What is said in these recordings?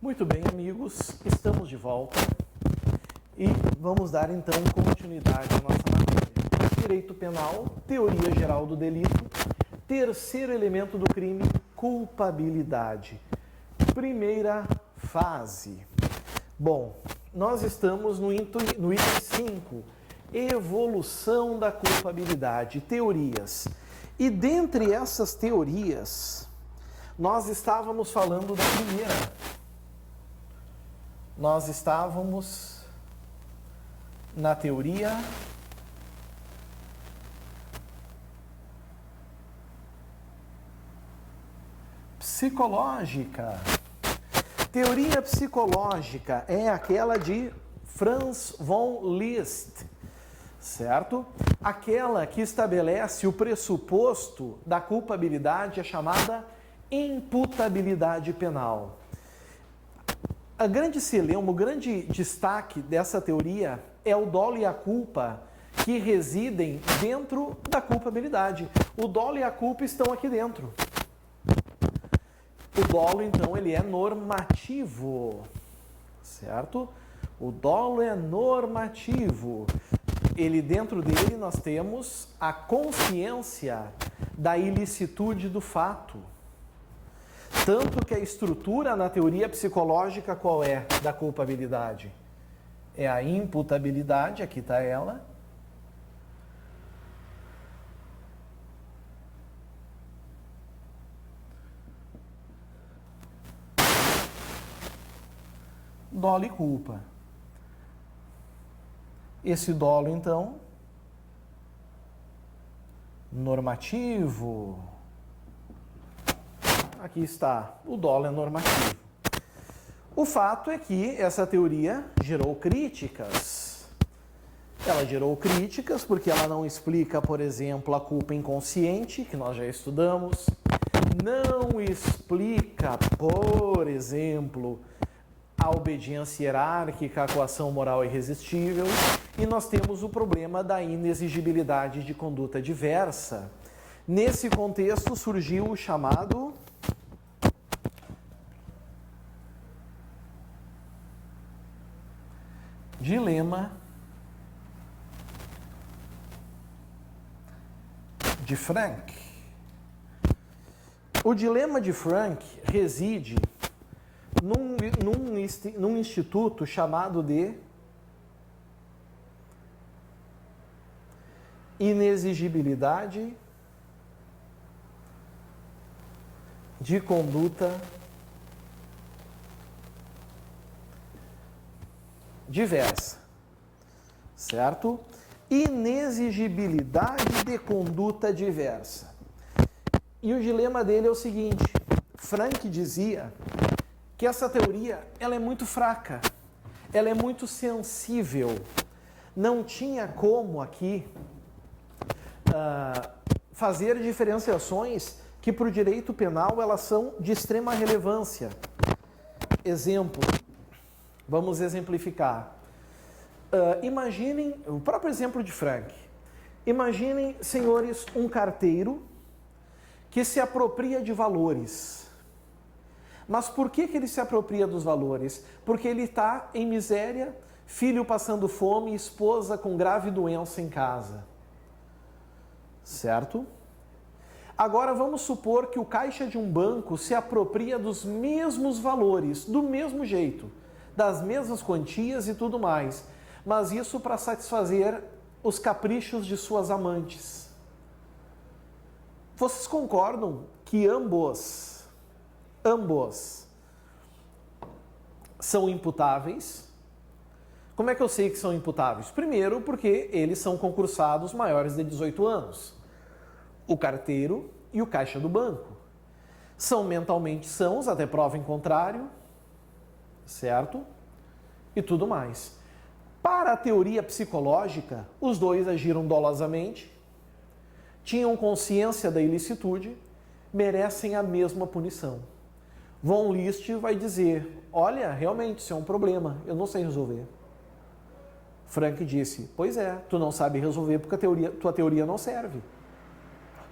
Muito bem, amigos, estamos de volta e vamos dar então continuidade à nossa matéria. Direito penal, teoria geral do delito, terceiro elemento do crime, culpabilidade. Primeira fase. Bom, nós estamos no item 5, evolução da culpabilidade, teorias. E dentre essas teorias, nós estávamos falando da primeira. Nós estávamos na teoria psicológica. Teoria psicológica é aquela de Franz von Liszt, certo? Aquela que estabelece o pressuposto da culpabilidade, é chamada imputabilidade penal. A grande celeuma, o grande destaque dessa teoria é o dolo e a culpa que residem dentro da culpabilidade. O dolo e a culpa estão aqui dentro. O dolo, então, ele é normativo, certo? O dolo é normativo. Ele, dentro dele, nós temos a consciência da ilicitude do fato. Tanto que a estrutura na teoria psicológica qual é da culpabilidade? É a imputabilidade, aqui está ela. Dolo e culpa. Esse dolo, então, normativo. Aqui está, o dolo é normativo. O fato é que essa teoria gerou críticas. Ela gerou críticas porque ela não explica, por exemplo, a culpa inconsciente, que nós já estudamos. Não explica, por exemplo, a obediência hierárquica, a coação moral irresistível. E nós temos o problema da inexigibilidade de conduta diversa. Nesse contexto surgiu o chamado dilema de Frank. O dilema de Frank reside num instituto chamado de inexigibilidade de conduta diversa, certo? Inexigibilidade de conduta diversa. E o dilema dele é o seguinte: Frank dizia que essa teoria ela é muito fraca, ela é muito sensível. Não tinha como aqui fazer diferenciações que para o direito penal elas são de extrema relevância. Exemplo. Vamos exemplificar. Imaginem, o próprio exemplo de Frank. Imaginem, senhores, um carteiro que se apropria de valores. Mas por que ele se apropria dos valores? Porque ele está em miséria, filho passando fome, esposa com grave doença em casa. Certo? Agora vamos supor que o caixa de um banco se apropria dos mesmos valores, do mesmo jeito, das mesmas quantias e tudo mais, mas isso para satisfazer os caprichos de suas amantes. Vocês concordam que ambos são imputáveis? Como é que eu sei que são imputáveis? Primeiro, porque eles são concursados maiores de 18 anos. O carteiro e o caixa do banco. São mentalmente sãos, até prova em contrário, certo? E tudo mais. Para a teoria psicológica, os dois agiram dolosamente, tinham consciência da ilicitude, merecem a mesma punição. Von Liszt vai dizer: olha, realmente isso é um problema, eu não sei resolver. Frank disse: pois é, tu não sabe resolver porque tua teoria não serve.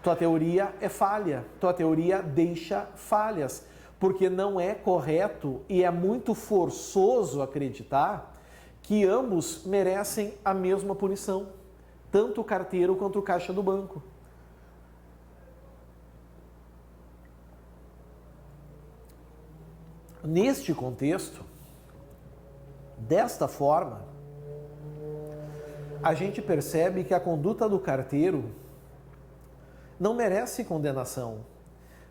Tua teoria é falha, tua teoria deixa falhas. porque não é correto e é muito forçoso acreditar que ambos merecem a mesma punição, tanto o carteiro quanto o caixa do banco. Neste contexto, desta forma, a gente percebe que a conduta do carteiro não merece condenação.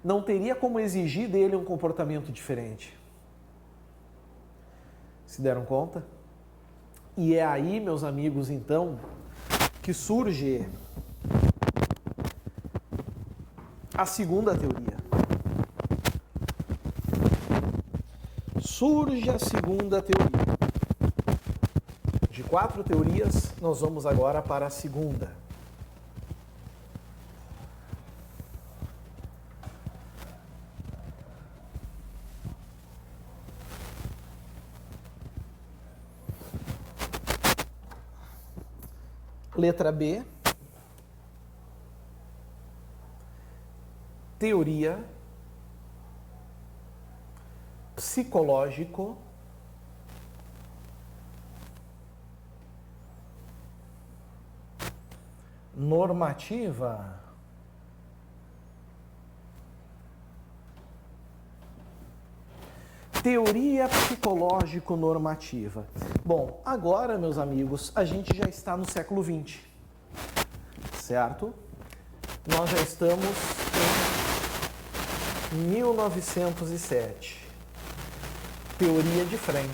Não teria como exigir dele um comportamento diferente. Se deram conta? E é aí, meus amigos, então, que surge a segunda teoria. Surge a segunda teoria. De 4 teorias, nós vamos agora para a segunda. Letra B. Teoria psicológico normativa. Teoria psicológico-normativa. Bom, agora, meus amigos, a gente já está no século XX, certo? Nós já estamos em 1907. Teoria de Frank.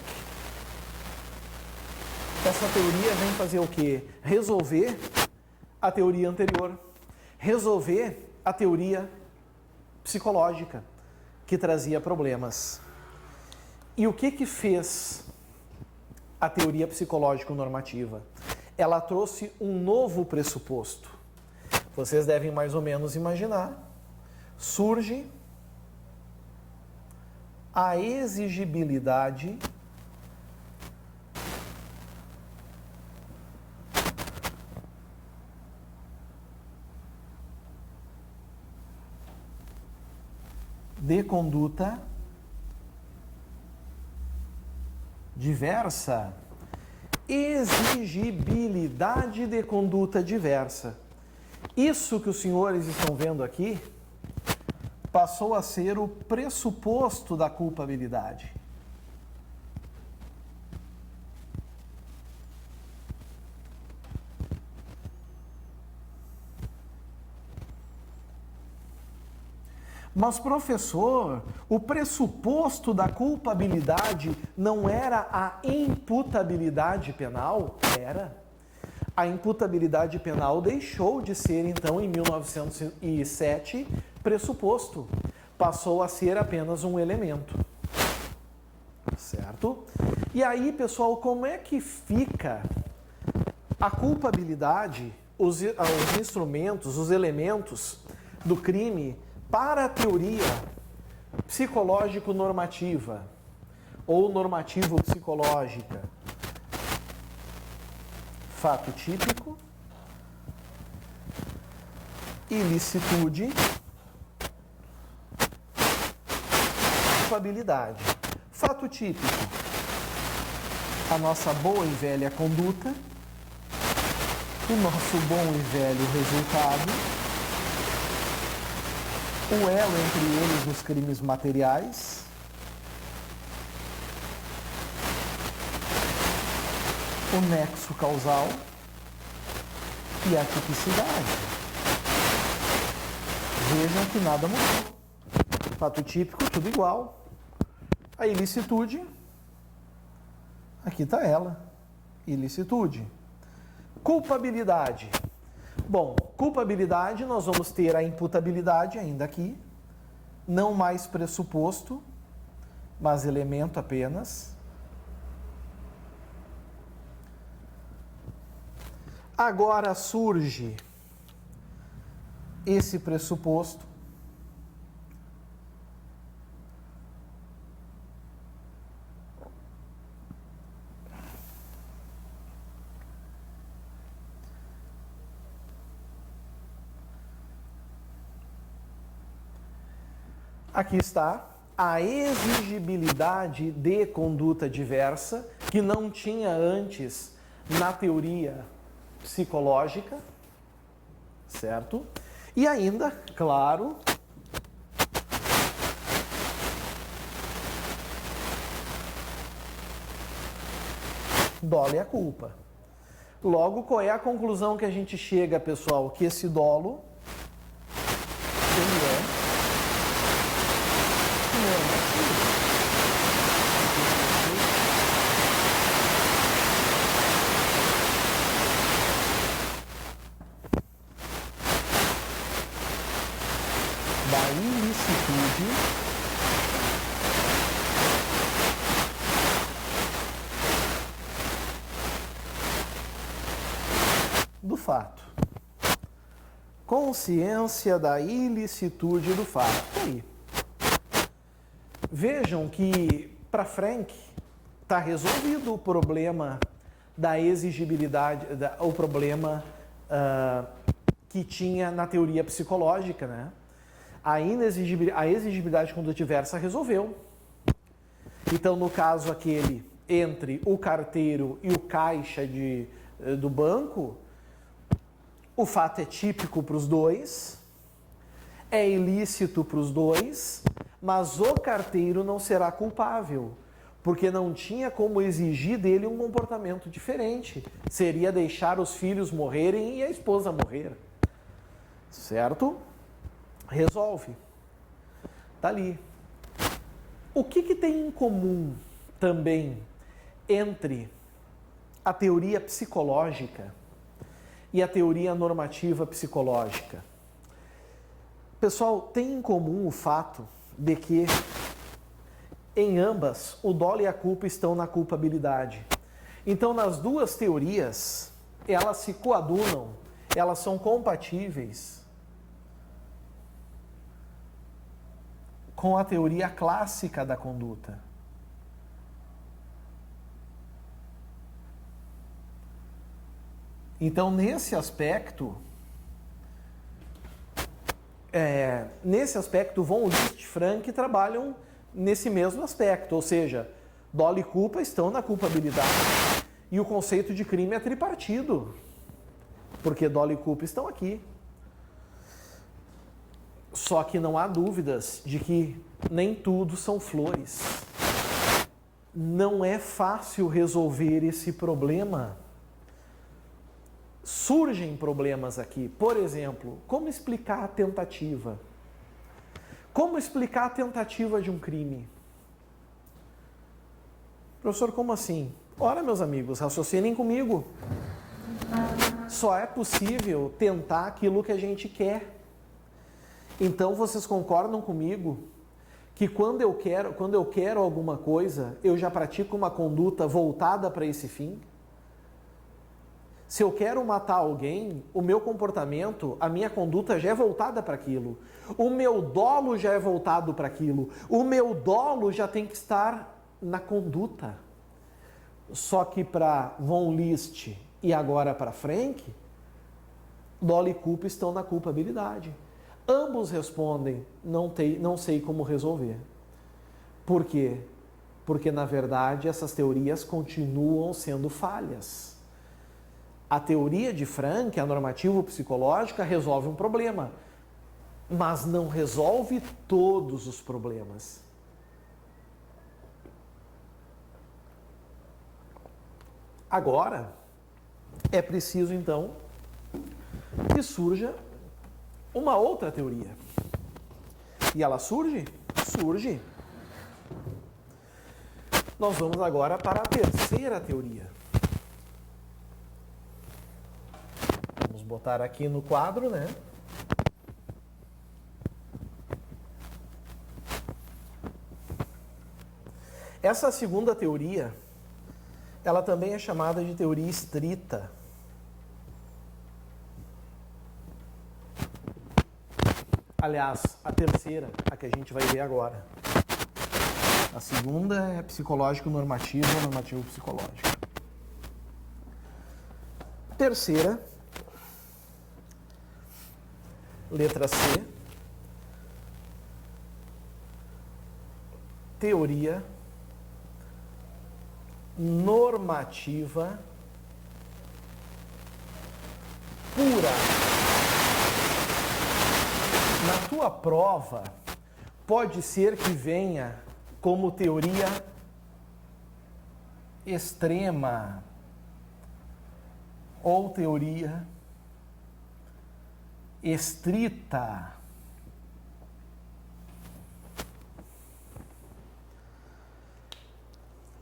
Essa teoria vem fazer o quê? Resolver a teoria anterior. Resolver a teoria psicológica, que trazia problemas. E o que fez a teoria psicológico-normativa? Ela trouxe um novo pressuposto. Vocês devem mais ou menos imaginar. Surge a exigibilidade de conduta diversa. Exigibilidade de conduta diversa. Isso que os senhores estão vendo aqui passou a ser o pressuposto da culpabilidade. Mas, professor, o pressuposto da culpabilidade não era a imputabilidade penal? Era. A imputabilidade penal deixou de ser, então, em 1907, pressuposto. Passou a ser apenas um elemento. Certo? E aí, pessoal, como é que fica a culpabilidade, os instrumentos, os elementos do crime para a teoria psicológico-normativa ou normativo-psicológica? Fato típico, ilicitude, culpabilidade. Fato típico, a nossa boa e velha conduta, o nosso bom e velho resultado, o elo entre eles nos crimes materiais, o nexo causal e a tipicidade. Vejam que nada mudou. Fato típico, tudo igual. A ilicitude, aqui está ela, ilicitude. Culpabilidade. Bom, culpabilidade, nós vamos ter a imputabilidade ainda aqui, não mais pressuposto, mas elemento apenas. Agora surge esse pressuposto. Aqui está a exigibilidade de conduta diversa, que não tinha antes na teoria psicológica, certo? E ainda, claro, dolo e a culpa. Logo, qual é a conclusão que a gente chega, pessoal? Que esse dolo, ele é normativo. Da ilicitude do fato. Consciência da ilicitude do fato. Aí. Vejam que, para Frank, está resolvido o problema da exigibilidade, o problema que tinha na teoria psicológica, né? A exigibilidade de conduta diversa resolveu. Então, no caso aquele entre o carteiro e o caixa do banco, o fato é típico para os dois, é ilícito para os dois, mas o carteiro não será culpável, porque não tinha como exigir dele um comportamento diferente. Seria deixar os filhos morrerem e a esposa morrer. Certo? Resolve. Tá ali. O que tem em comum também entre a teoria psicológica e a teoria normativa psicológica? Pessoal, tem em comum o fato de que em ambas o dolo e a culpa estão na culpabilidade. Então, nas duas teorias, elas se coadunam, elas são compatíveis com a teoria clássica da conduta. Então, nesse aspecto, von List e Frank trabalham nesse mesmo aspecto, ou seja, dolo e culpa estão na culpabilidade. E o conceito de crime é tripartido, porque dolo e culpa estão aqui. Só que não há dúvidas de que nem tudo são flores. Não é fácil resolver esse problema. Surgem problemas aqui. Por exemplo, como explicar a tentativa? Como explicar a tentativa de um crime? Professor, como assim? Ora, meus amigos, raciocinem comigo. Só é possível tentar aquilo que a gente quer. Então, vocês concordam comigo que quando eu quero alguma coisa, eu já pratico uma conduta voltada para esse fim? Se eu quero matar alguém, o meu comportamento, a minha conduta já é voltada para aquilo. O meu dolo já é voltado para aquilo. O meu dolo já tem que estar na conduta. Só que para von List e agora para Frank, dolo e culpa estão na culpabilidade. Ambos respondem, não sei como resolver. Por quê? Porque, na verdade, essas teorias continuam sendo falhas. A teoria de Frank, a normativo-psicológica, resolve um problema, mas não resolve todos os problemas. Agora, é preciso, então, que surja uma outra teoria. E ela surge? Surge. Nós vamos agora para a terceira teoria. Vamos botar aqui no quadro, né? Essa segunda teoria, ela também é chamada de teoria estrita. Aliás, a terceira, a que a gente vai ver agora. A segunda é psicológico-normativo ou normativo-psicológico. Terceira, letra C. teoria normativa pura. Na tua prova, pode ser que venha como teoria extrema ou teoria estrita.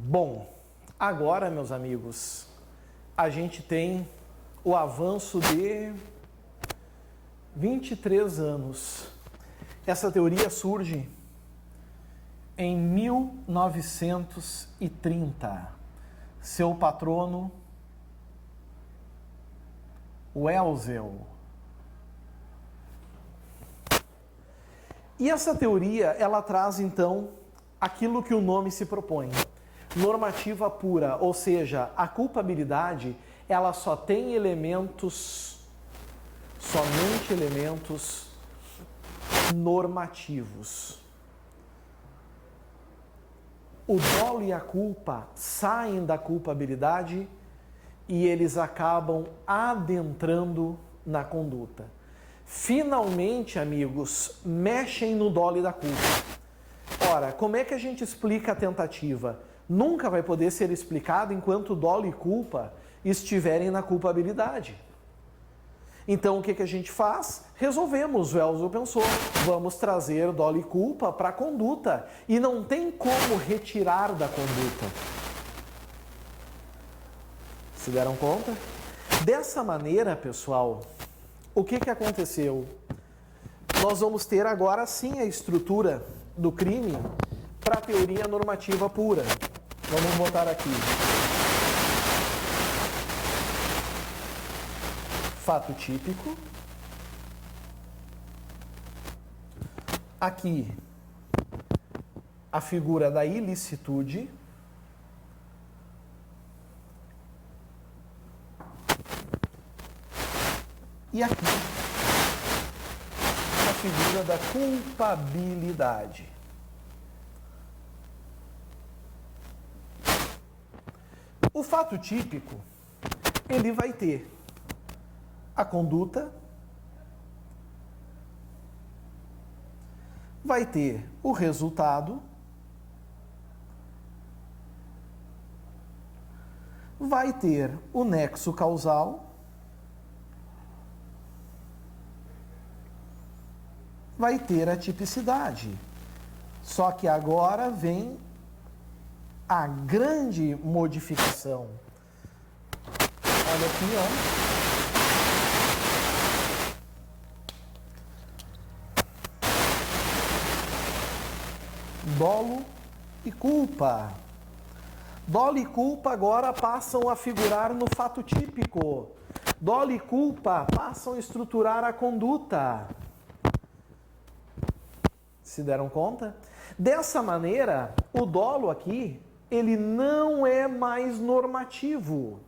Bom, agora, meus amigos, a gente tem o avanço de 23 anos. Essa teoria surge em 1930. Seu patrono, Welzel. E essa teoria, ela traz então aquilo que o nome se propõe. Normativa pura, ou seja, a culpabilidade, ela só tem elementos, somente elementos normativos. O dolo e a culpa saem da culpabilidade e eles acabam adentrando na conduta. Finalmente, amigos, mexem no dolo e da culpa. Ora, como é que a gente explica a tentativa? Nunca vai poder ser explicado enquanto dolo e culpa estiverem na culpabilidade. Então, o que a gente faz? Resolvemos, Welzel pensou, vamos trazer dolo e culpa para a conduta. E não tem como retirar da conduta. Se deram conta? Dessa maneira, pessoal, o que aconteceu? Nós vamos ter agora sim a estrutura do crime para a teoria normativa pura. Vamos botar aqui. Fato típico. Aqui, a figura da ilicitude. E aqui, a figura da culpabilidade. O fato típico, ele vai ter a conduta, vai ter o resultado, vai ter o nexo causal, vai ter a tipicidade. Só que agora vem a grande modificação. Olha aqui, ó. Dolo e culpa. Dolo e culpa agora passam a figurar no fato típico. Dolo e culpa passam a estruturar a conduta. Se deram conta? Dessa maneira, o dolo aqui, ele não é mais normativo.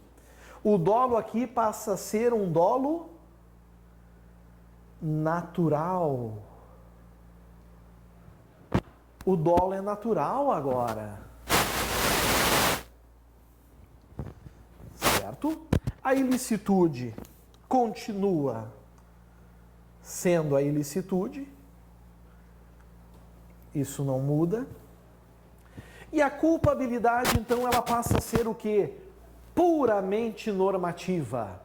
O dolo aqui passa a ser um dolo natural. O dolo é natural agora. Certo? A ilicitude continua sendo a ilicitude. Isso não muda. E a culpabilidade, então, ela passa a ser o quê? Puramente normativa.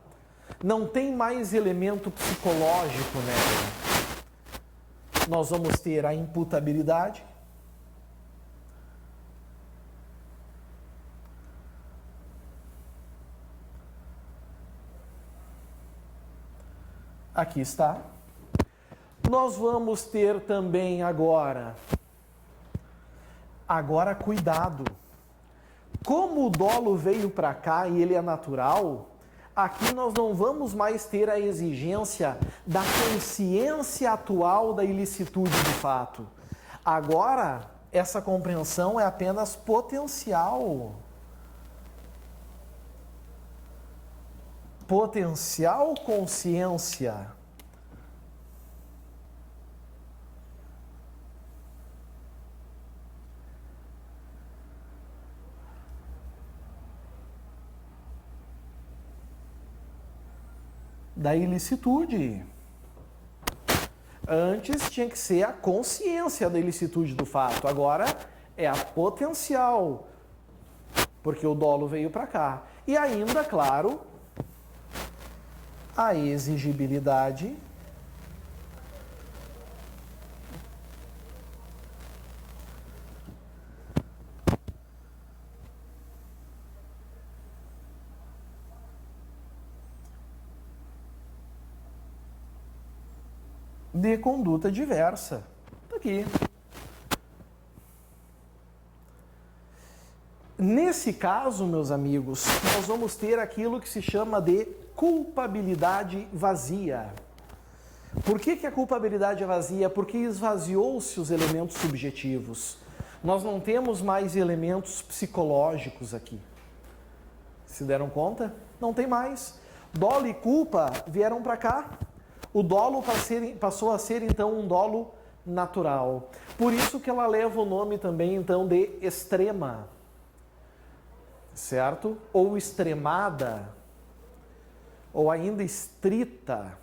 Não tem mais elemento psicológico nela. Nós vamos ter a imputabilidade. Aqui está. Nós vamos ter também agora cuidado. Como o dolo veio para cá e ele é natural, aqui nós não vamos mais ter a exigência da consciência atual da ilicitude de fato. Agora, essa compreensão é apenas potencial. Potencial consciência. da ilicitude. Antes tinha que ser a consciência da ilicitude do fato, agora é a potencial, porque o dolo veio para cá. E ainda, claro, a exigibilidade de conduta diversa. Tá aqui. Nesse caso, meus amigos, nós vamos ter aquilo que se chama de culpabilidade vazia. Por que a culpabilidade é vazia? Porque esvaziou-se os elementos subjetivos. Nós não temos mais elementos psicológicos aqui. Se deram conta? Não tem mais. Dolo e culpa vieram para cá. O dolo passou a ser, então, um dolo natural. Por isso que ela leva o nome também, então, de extrema. Certo? Ou extremada. Ou ainda estrita.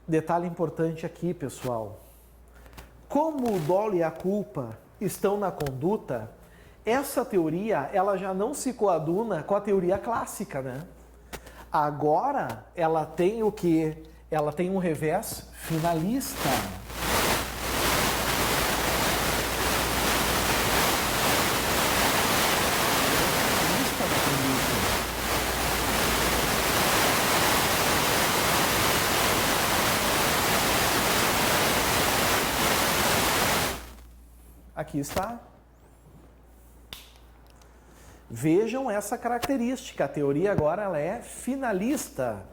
Detalhe importante aqui, pessoal. Como o dolo e a culpa estão na conduta, essa teoria ela já não se coaduna com a teoria clássica, né? Agora ela tem o quê? Ela tem um revés finalista. Aqui está. Vejam essa característica. A teoria agora ela é finalista.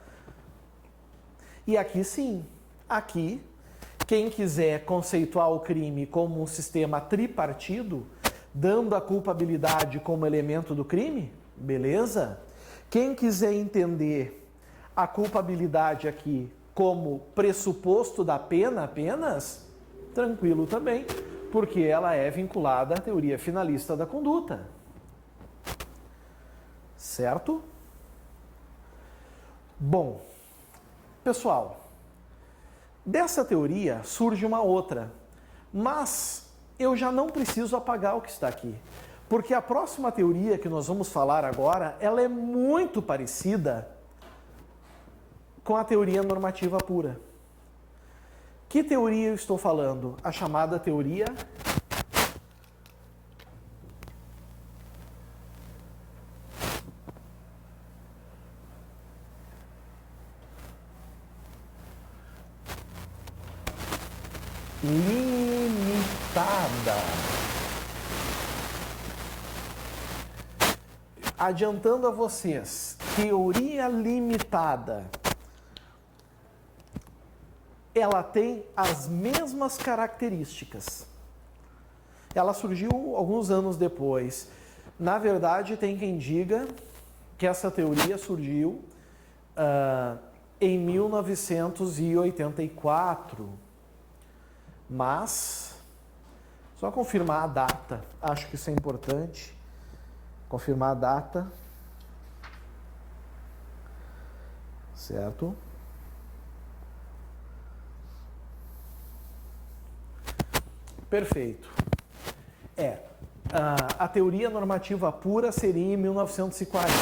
E aqui sim. Aqui, quem quiser conceituar o crime como um sistema tripartido, dando a culpabilidade como elemento do crime, beleza? Quem quiser entender a culpabilidade aqui como pressuposto da pena apenas, tranquilo também, porque ela é vinculada à teoria finalista da conduta. Certo? Bom, pessoal, dessa teoria surge uma outra, mas eu já não preciso apagar o que está aqui, porque a próxima teoria que nós vamos falar agora, ela é muito parecida com a teoria normativa pura. Que teoria eu estou falando? A chamada teoria limitada. Adiantando a vocês, teoria limitada, ela tem as mesmas características. Ela surgiu alguns anos depois. Na verdade, tem quem diga que essa teoria surgiu em 1984. Mas, só confirmar a data, acho que isso é importante. Confirmar a data. Certo? Perfeito. A teoria normativa pura seria em 1940.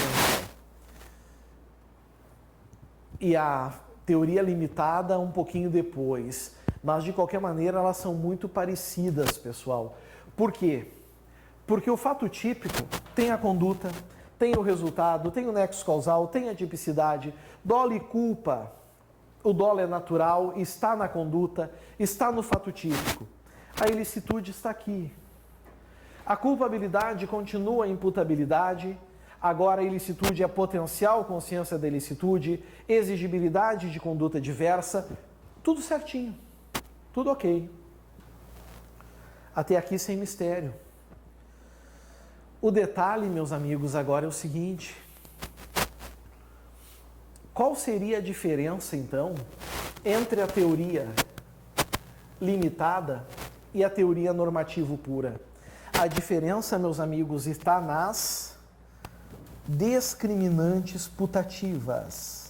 E a teoria limitada um pouquinho depois. Mas, de qualquer maneira, elas são muito parecidas, pessoal. Por quê? Porque o fato típico tem a conduta, tem o resultado, tem o nexo causal, tem a tipicidade. Dolo e culpa, o dolo é natural, está na conduta, está no fato típico. A ilicitude está aqui. A culpabilidade continua a imputabilidade. Agora a ilicitude é potencial consciência da ilicitude, exigibilidade de conduta diversa, tudo certinho. Tudo ok. Até aqui sem mistério. O detalhe, meus amigos, agora é o seguinte. Qual seria a diferença, então, entre a teoria limitada e a teoria normativo pura? A diferença, meus amigos, está nas discriminantes putativas.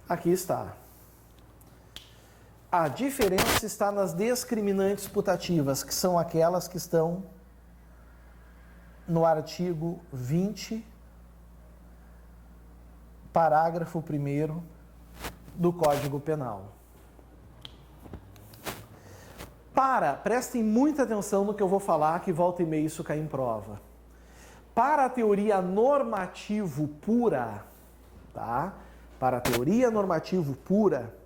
Aqui está. A diferença está nas discriminantes putativas, que são aquelas que estão no artigo 20, parágrafo 1º do Código Penal. Prestem muita atenção no que eu vou falar, que volta e meia isso cai em prova. Para a teoria normativo pura, tá? Para a teoria normativo pura,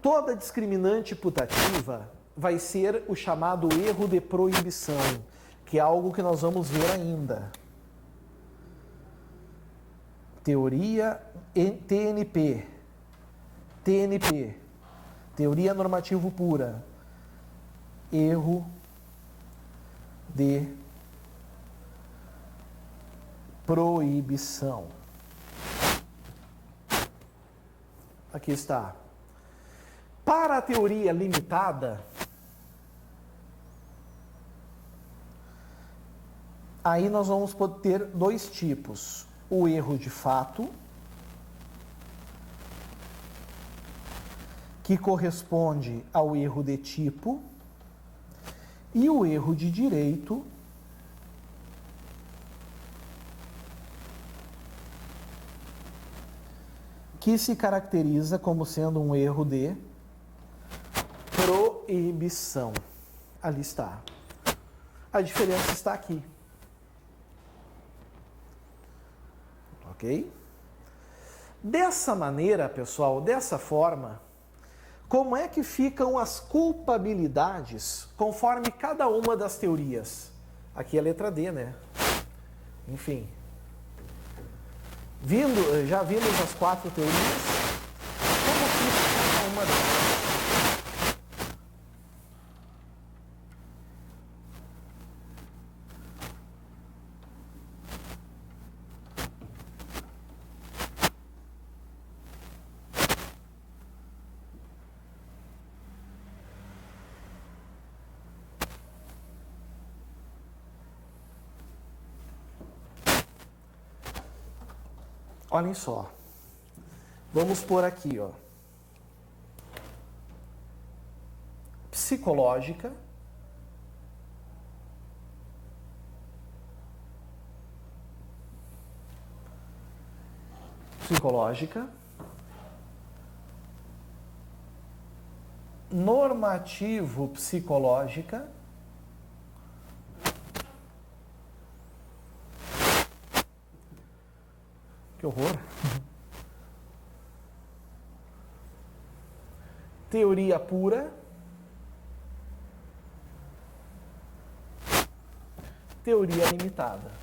toda discriminante putativa vai ser o chamado erro de proibição, que é algo que nós vamos ver ainda. Teoria TNP, teoria normativo pura, erro de proibição. Aqui está. Para a teoria limitada, aí nós vamos poder ter dois tipos. O erro de fato, que corresponde ao erro de tipo, e o erro de direito, que se caracteriza como sendo um erro de proibição. Ali está. A diferença está aqui. Ok? Dessa maneira, pessoal, dessa forma, como é que ficam as culpabilidades conforme cada uma das teorias? Aqui é a letra D, né? Enfim. Já vimos as 4 teorias. Como fica cada uma delas? Olhem só. Vamos pôr aqui, ó. Psicológica. Normativo psicológica. Que horror. Teoria pura. Teoria limitada.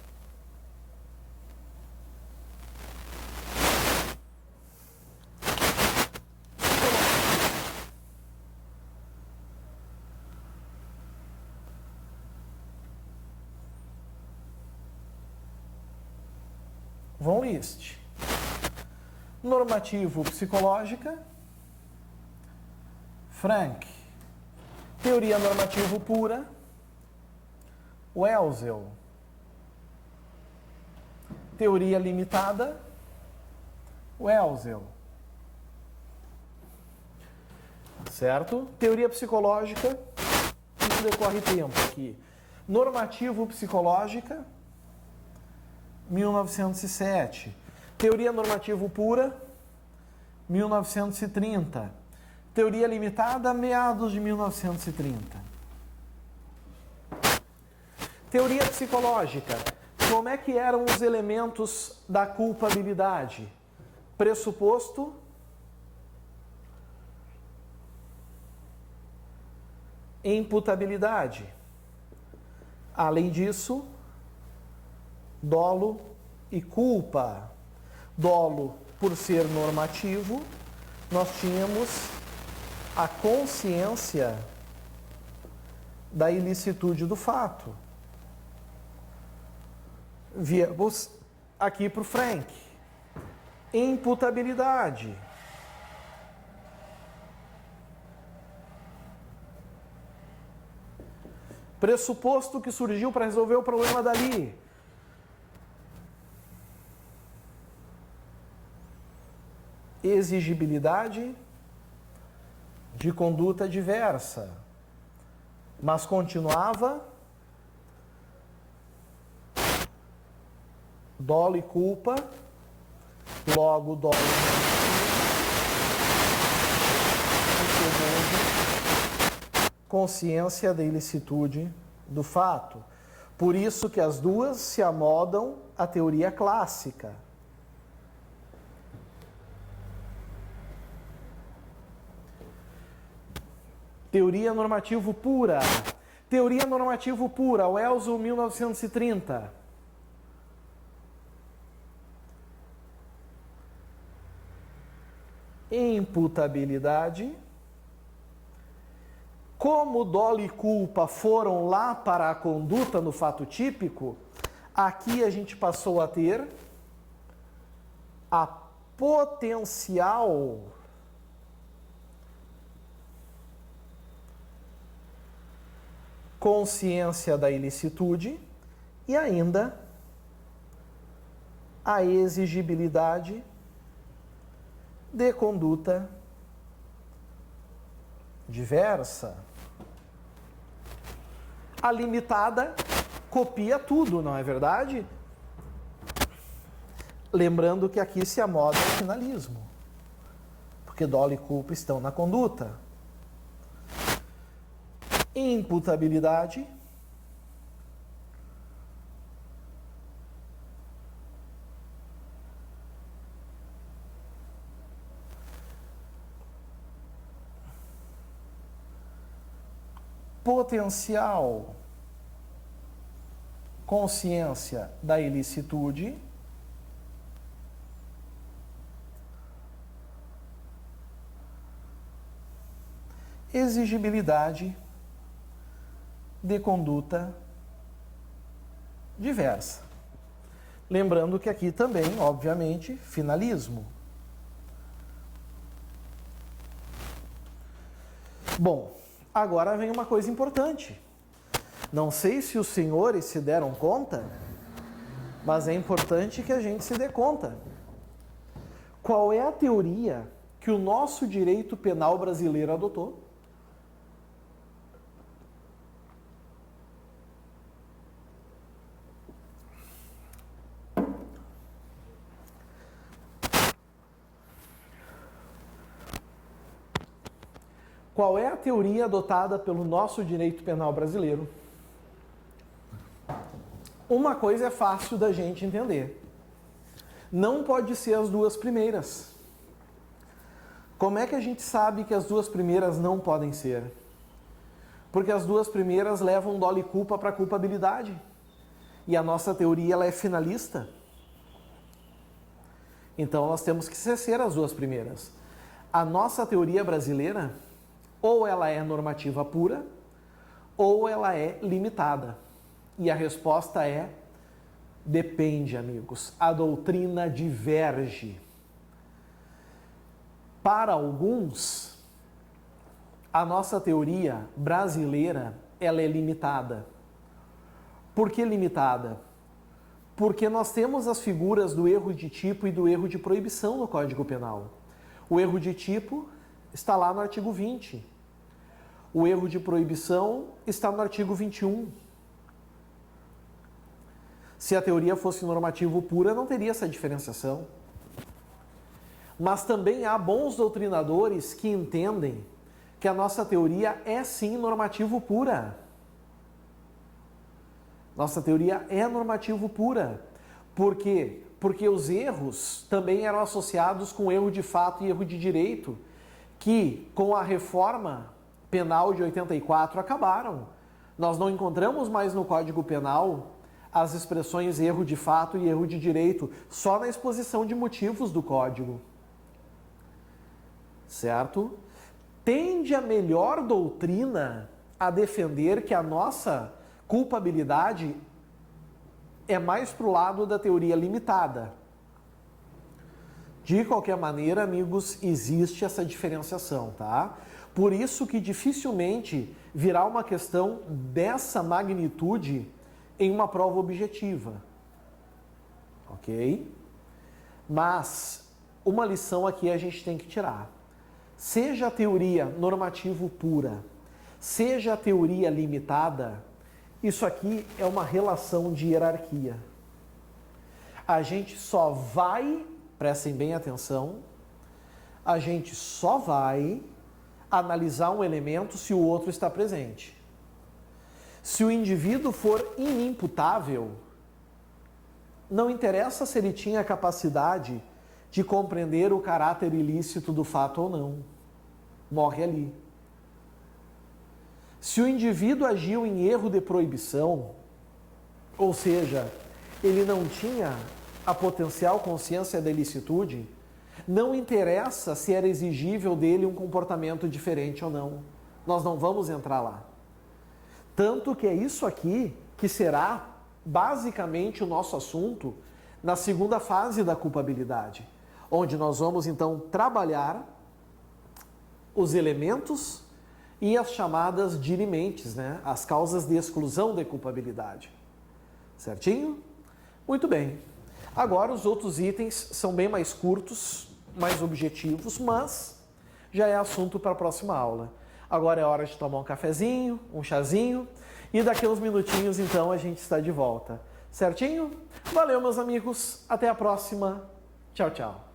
Von List. Normativo psicológica. Frank. Teoria normativo pura. Welzel. Teoria limitada. Welzel. Certo? Teoria psicológica. Isso decorre tempo aqui. Normativo psicológica. 1907. Teoria normativo pura, 1930. Teoria limitada, meados de 1930. Teoria psicológica. Como é que eram os elementos da culpabilidade? Pressuposto, imputabilidade. Além disso, dolo e culpa. Dolo, por ser normativo, nós tínhamos a consciência da ilicitude do fato. Viemos aqui para o Frank. Imputabilidade. Pressuposto que surgiu para resolver o problema dali. Exigibilidade de conduta diversa. Mas continuava dolo e culpa, logo dolo e consciência da ilicitude do fato. Por isso que as duas se amodam à teoria clássica. Teoria normativo pura. Teoria normativo pura, Welso, 1930. Imputabilidade. Como dolo e culpa foram lá para a conduta no fato típico, aqui a gente passou a ter a potencial consciência da ilicitude e ainda a exigibilidade de conduta diversa. A limitada copia tudo, não é verdade? Lembrando que aqui se amoda o finalismo, porque dolo e culpa estão na conduta. Imputabilidade. Potencial consciência da ilicitude. Exigibilidade de conduta diversa. Lembrando que aqui também, obviamente, finalismo. Bom, agora vem uma coisa importante. Não sei se os senhores se deram conta, mas é importante que a gente se dê conta. Qual é a teoria que o nosso direito penal brasileiro adotou? Qual é a teoria adotada pelo nosso direito penal brasileiro? Uma coisa é fácil da gente entender. Não pode ser as duas primeiras. Como é que a gente sabe que as duas primeiras não podem ser? Porque as duas primeiras levam dolo e culpa para a culpabilidade. E a nossa teoria ela é finalista. Então nós temos que ser as duas primeiras. A nossa teoria brasileira, ou ela é normativa pura, ou ela é limitada. E a resposta é: depende, amigos. A doutrina diverge. Para alguns, a nossa teoria brasileira ela é limitada. Por que limitada? Porque nós temos as figuras do erro de tipo e do erro de proibição no Código Penal. O erro de tipo está lá no artigo 20. O erro de proibição está no artigo 21. Se a teoria fosse normativo pura, não teria essa diferenciação. Mas também há bons doutrinadores que entendem que a nossa teoria é sim normativo pura. Nossa teoria é normativo pura. Por quê? Porque os erros também eram associados com erro de fato e erro de direito, que com a reforma penal de 84 acabaram. Nós não encontramos mais no Código Penal as expressões erro de fato e erro de direito, só na exposição de motivos do Código. Certo? Tende a melhor doutrina a defender que a nossa culpabilidade é mais para o lado da teoria limitada. De qualquer maneira, amigos, existe essa diferenciação, tá? Por isso que dificilmente virá uma questão dessa magnitude em uma prova objetiva, ok? Mas uma lição aqui a gente tem que tirar. Seja a teoria normativo pura, seja a teoria limitada, isso aqui é uma relação de hierarquia. A gente só vai, prestem bem atenção, a gente só vai analisar um elemento se o outro está presente. Se o indivíduo for inimputável, não interessa se ele tinha a capacidade de compreender o caráter ilícito do fato ou não. Morre ali. Se o indivíduo agiu em erro de proibição, ou seja, ele não tinha a potencial consciência da ilicitude, não interessa se era exigível dele um comportamento diferente ou não. Nós não vamos entrar lá. Tanto que é isso aqui que será basicamente o nosso assunto na segunda fase da culpabilidade, onde nós vamos então trabalhar os elementos e as chamadas dirimentes, né? As causas de exclusão de culpabilidade. Certinho? Muito bem. Agora os outros itens são bem mais curtos, mais objetivos, mas já é assunto para a próxima aula. Agora é hora de tomar um cafezinho, um chazinho, e daqui a uns minutinhos então a gente está de volta. Certinho? Valeu, meus amigos. Até a próxima. Tchau, tchau.